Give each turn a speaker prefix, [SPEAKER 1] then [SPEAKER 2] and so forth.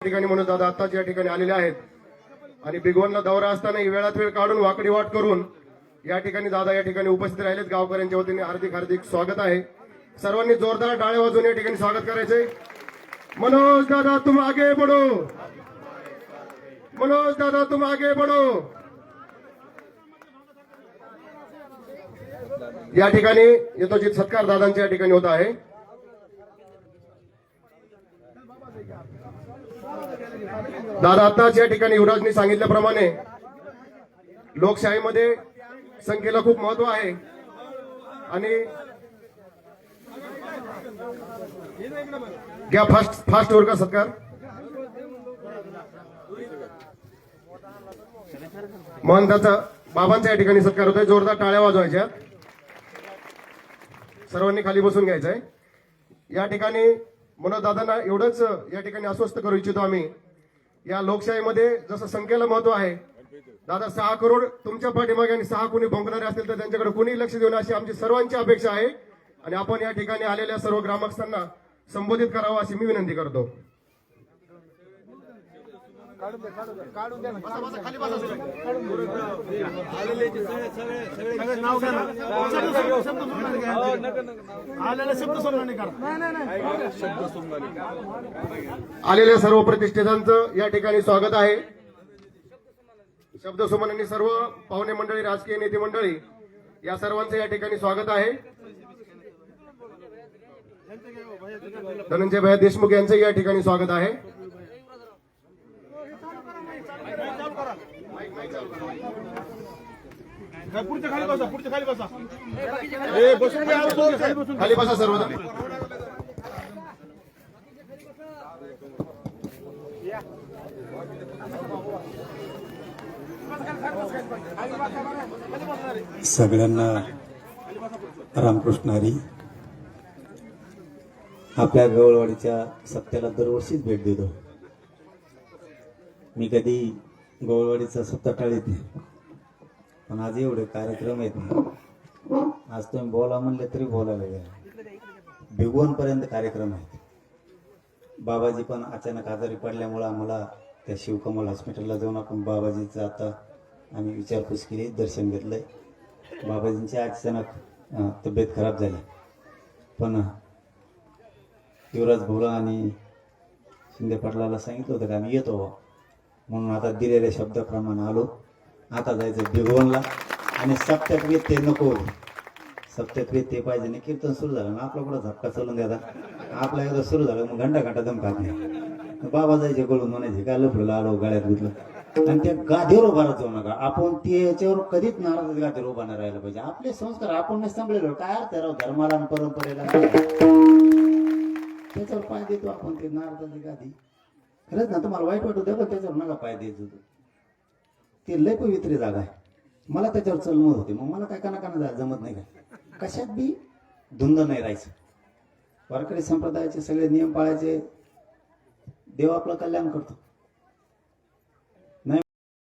[SPEAKER 1] ठिकाणी म्हणून दादा आत्ताच या ठिकाणी आलेले आहेत आणि बिगवनला दौरा असताना वेळात वेळ काढून वाकडी वाट करून या ठिकाणी दादा या ठिकाणी उपस्थित राहिलेत। गावकऱ्यांच्या वतीने हार्दिक हार्दिक स्वागत आहे। सर्वांनी जोरदार टाळ्या वाजवून या ठिकाणी स्वागत करायचंय। मनोज दादा तुम आगे बढ़ो, मनोज दादा तुम आगे बढ़ो। या ठिकाणी यथोचित सत्कार दादांच्या या ठिकाणी होत आहे। दादा आताच या ठिकाणी युवराजनी सांगितल्याप्रमाणे लोकशाहीमध्ये संख्येला खूप महत्व आहे आणि घ्या फास्ट वर का सत्कार। महंताचा बाबांचा या ठिकाणी सत्कार होतोय। जोरदार टाळ्या वाजवायच्या। सर्वांनी खाली बसून घ्यायचंय। या ठिकाणी मनोज दादांना एवढंच या ठिकाणी आश्वस्त करू इच्छितो आम्ही, या लोकशाहीमध्ये जसं संख्येला महत्व आहे, दादा 6 करोड तुमच्या पाठीमागे आणि 6 कुणी भोंकणारे असतील तर त्यांच्याकडे कुणी लक्ष देऊन अशी आमची सर्वांची अपेक्षा आहे आणि आपण या ठिकाणी आलेल्या सर्व ग्रामस्थांना संबोधित करावं अशी मी विनंती करतो। आलेल्या सर्व प्रतिष्ठितांचं या ठिकाणी स्वागत आहे। शब्दसुमनांनी सर्व पाहुणे मंडळी, राजकीय नेते मंडळी या सर्वांचं या ठिकाणी स्वागत आहे। धनंजय भैया देशमुख यांचं या ठिकाणी स्वागत आहे। खाली बसा सर्वजण।
[SPEAKER 2] सगळ्यांना रामकृष्ण हरी। आपल्या गवळवाडीच्या सप्त्याला दरवर्षीच भेट देतो मी। कधी गवळवाडीचा सप्ताह टाळीत नाही, पण आज एवढे कार्यक्रम आहेत ना, आज तुम्ही बोला म्हणले तरी बोलायला गेला। भिगवण पर्यंत कार्यक्रम आहेत। बाबाजी पण अचानक आजारी पडल्यामुळे आम्हाला त्या शिवकमल हॉस्पिटलला जाऊन आपण बाबाजीचं आता आम्ही विचारपूस केली, दर्शन घेतलंय। बाबाजींची अचानक तब्येत खराब झाली, पण युवराज भाऊला आणि शिंदे पाटलाला सांगितलं होतं की आम्ही येतो, म्हणून आता दिलेल्या शब्दाप्रमाणे आलो। आता जायचं भिगवणला आणि सप्त्यात ते नको होते, सप्त्यात ते पाहिजे नाही। कीर्तन सुरू झालं ना आपला कुठं झपका चालून द्यायचा, आपला एकदा सुरू झालं मग घंटा दम खात नाही। बाबा जायचे गळून म्हणायचे काय लफडलं आलो गाड्यात गुतलं, आणि त्या गादीवर उभा राहतो नका आपण। त्याच्यावर कधीच नाराज गादीवर उभा नाही राहायला पाहिजे। आपले संस्कार आपण नाही सांभाळले, काय अर्थ राव धर्माला आणि परंपरेला त्याच्यावर पाय देतो आपण। ते नारदाची गादी खरंच ना, तुम्हाला वाईट वाटू द्या पण त्याच्यावर नका पाय द्यायचं। ते लय पवित्र जागा आहे, मला त्याच्यावर चलमत होते, मग मला काय काना जमत नाही का, कशात बी धुंद नाही राहायचं। वारकरी संप्रदायाचे सगळे नियम पाळायचे, देव आपलं कल्याण करतो।